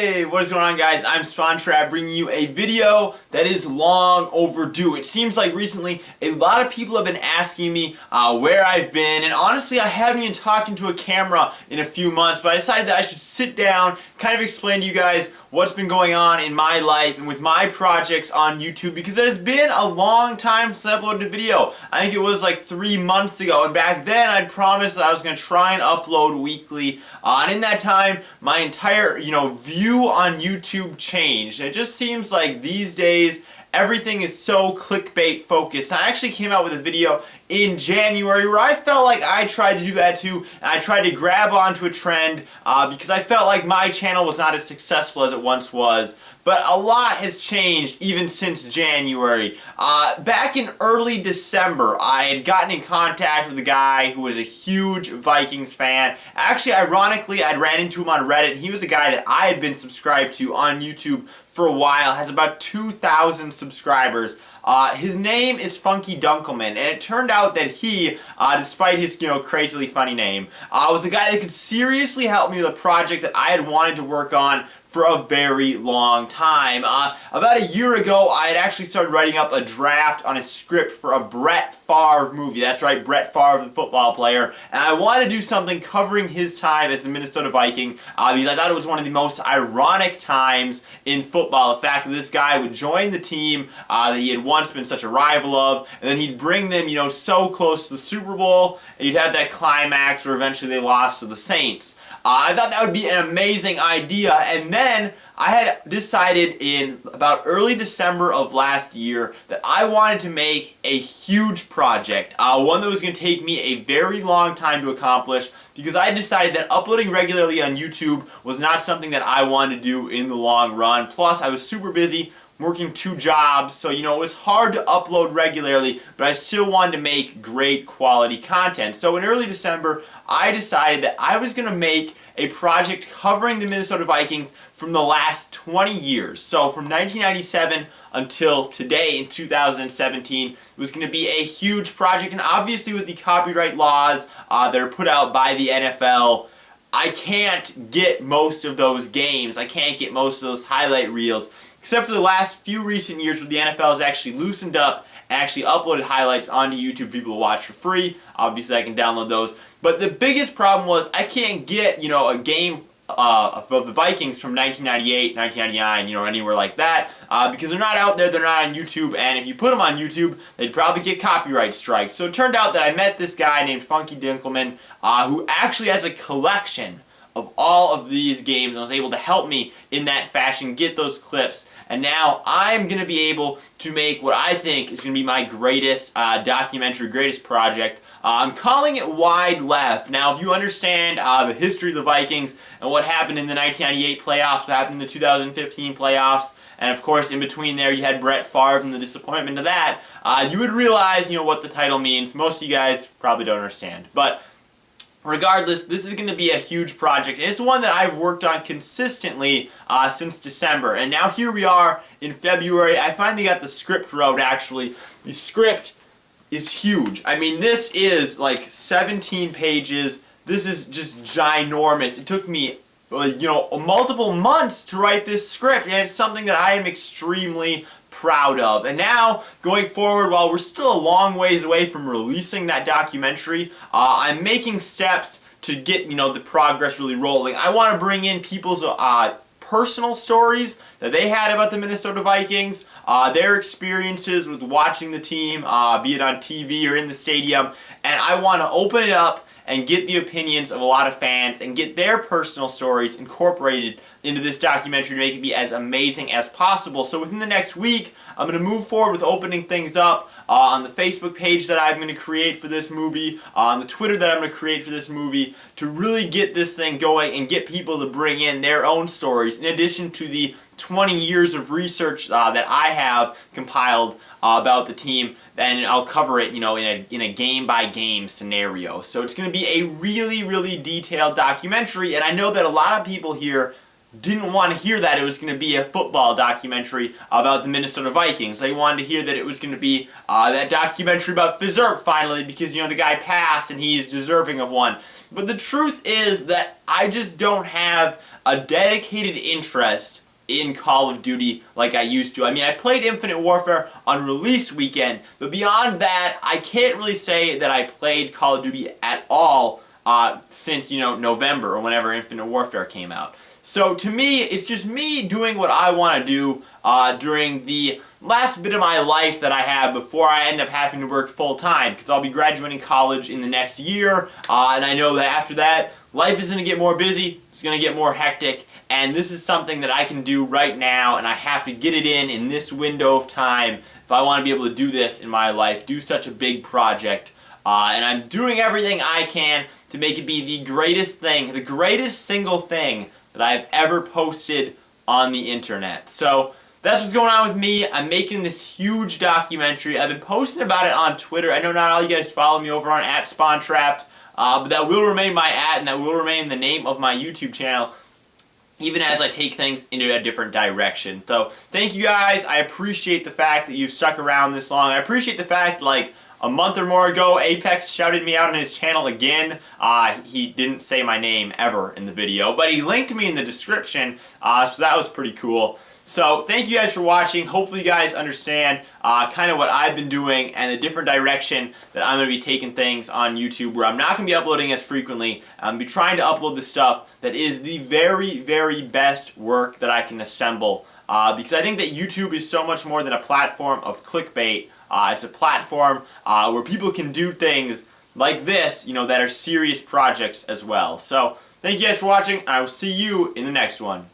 Hey, what is going on, guys? I'm Spawntrapped, bringing you a video that is long overdue. It seems like recently a lot of people have been asking me where I've been, and honestly I haven't even talked into a camera in a few months, but I decided that I should sit down, kind of explain to you guys what's been going on in my life and with my projects on YouTube, because it has been a long time since I uploaded a video. I think it was like 3 months ago, and back then I'd promised that I was going to try and upload weekly, and in that time my entire view on YouTube changed. And it just seems like these days everything is so clickbait focused. I actually came out with a video in January where I felt like I tried to do that too, and I tried to grab onto a trend because I felt like my channel was not as successful as it once was. But a lot has changed even since January. Back in early December, I had gotten in contact with a guy who was a huge Vikings fan. Actually, ironically, I'd ran into him on Reddit, and he was a guy that I had been subscribed to on YouTube for a while, has about 2,000 subscribers. His name is Funky Dunkelman, and it turned out that he, despite his crazily funny name, was a guy that could seriously help me with a project that I had wanted to work on for a very long time. About a year ago, I had actually started writing up a draft on a script for a Brett Favre movie. That's right, Brett Favre, the football player. And I wanted to do something covering his time as the Minnesota Viking because I thought it was one of the most ironic times in football. The fact that this guy would join the team that he had once been such a rival of, and then he'd bring them, so close to the Super Bowl, and you'd have that climax where eventually they lost to the Saints. I thought that would be an amazing idea, and then I had decided in about early December of last year that I wanted to make a huge project, one that was going to take me a very long time to accomplish, because I decided that uploading regularly on YouTube was not something that I wanted to do in the long run. Plus, I was super busy working 2 jobs, so it was hard to upload regularly, but I still wanted to make great quality content. So in early December, I decided that I was going to make a project covering the Minnesota Vikings from the last 20 years. So from 1997 until today in 2017, it was going to be a huge project, and obviously with the copyright laws that are put out by the NFL, I can't get most of those games. I can't get most of those highlight reels, except for the last few recent years where the NFL has actually loosened up and actually uploaded highlights onto YouTube for people to watch for free. Obviously, I can download those. But the biggest problem was I can't get, a game of the Vikings from 1998, 1999, anywhere like that, because they're not out there, they're not on YouTube, and if you put them on YouTube, they'd probably get copyright strikes. So it turned out that I met this guy named Funky Dunkelman, who actually has a collection of all of these games and was able to help me in that fashion get those clips, and now I'm going to be able to make what I think is going to be my greatest documentary, greatest project. I'm calling it Wide Left. Now, if you understand the history of the Vikings and what happened in the 1998 playoffs, what happened in the 2015 playoffs, and of course in between there you had Brett Favre and the disappointment of that, you would realize what the title means. Most of you guys probably don't understand, but regardless, this is going to be a huge project, and it's one that I've worked on consistently since December, and now here we are in February. I finally got the script wrote, actually. The script is huge. I mean, this is like 17 pages. This is just ginormous. It took me multiple months to write this script, and it's something that I am extremely proud of. And now, going forward, while we're still a long ways away from releasing that documentary, I'm making steps to get, the progress really rolling. I want to bring in people's personal stories that they had about the Minnesota Vikings, their experiences with watching the team, be it on TV or in the stadium, and I want to open it up and get the opinions of a lot of fans and get their personal stories incorporated into this documentary to make it be as amazing as possible. So within the next week, I'm going to move forward with opening things up on the Facebook page that I'm going to create for this movie, on the Twitter that I'm going to create for this movie, to really get this thing going and get people to bring in their own stories, in addition to the 20 years of research that I have compiled about the team, and I'll cover it, in a game-by-game scenario. So it's going to be a really, really detailed documentary, and I know that a lot of people here didn't want to hear that it was going to be a football documentary about the Minnesota Vikings. They wanted to hear that it was going to be that documentary about Fizzurp finally, because, the guy passed and he's deserving of one. But the truth is that I just don't have a dedicated interest in Call of Duty like I used to. I mean, I played Infinite Warfare on release weekend, but beyond that, I can't really say that I played Call of Duty at all since, November or whenever Infinite Warfare came out. So to me, it's just me doing what I want to do during the last bit of my life that I have before I end up having to work full-time, because I'll be graduating college in the next year, and I know that after that, life is going to get more busy, it's going to get more hectic, and this is something that I can do right now, and I have to get it in this window of time if I want to be able to do this in my life, do such a big project, and I'm doing everything I can to make it be the greatest thing, the greatest single thing that I've ever posted on the internet. So that's what's going on with me. I'm making this huge documentary. I've been posting about it on Twitter. I know not all you guys follow me over on @Spawntrapped, but that will remain my and that will remain the name of my YouTube channel, even as I take things into a different direction. So thank you guys. I appreciate the fact that you've stuck around this long. I appreciate the fact, like, a month or more ago, Apex shouted me out on his channel again. He didn't say my name ever in the video, but he linked me in the description, so that was pretty cool. So thank you guys for watching. Hopefully you guys understand kind of what I've been doing and the different direction that I'm going to be taking things on YouTube, where I'm not going to be uploading as frequently. I'm going to be trying to upload the stuff that is the very, very best work that I can assemble, because I think that YouTube is so much more than a platform of clickbait. It's a platform where people can do things like this, that are serious projects as well. So thank you guys for watching. I will see you in the next one.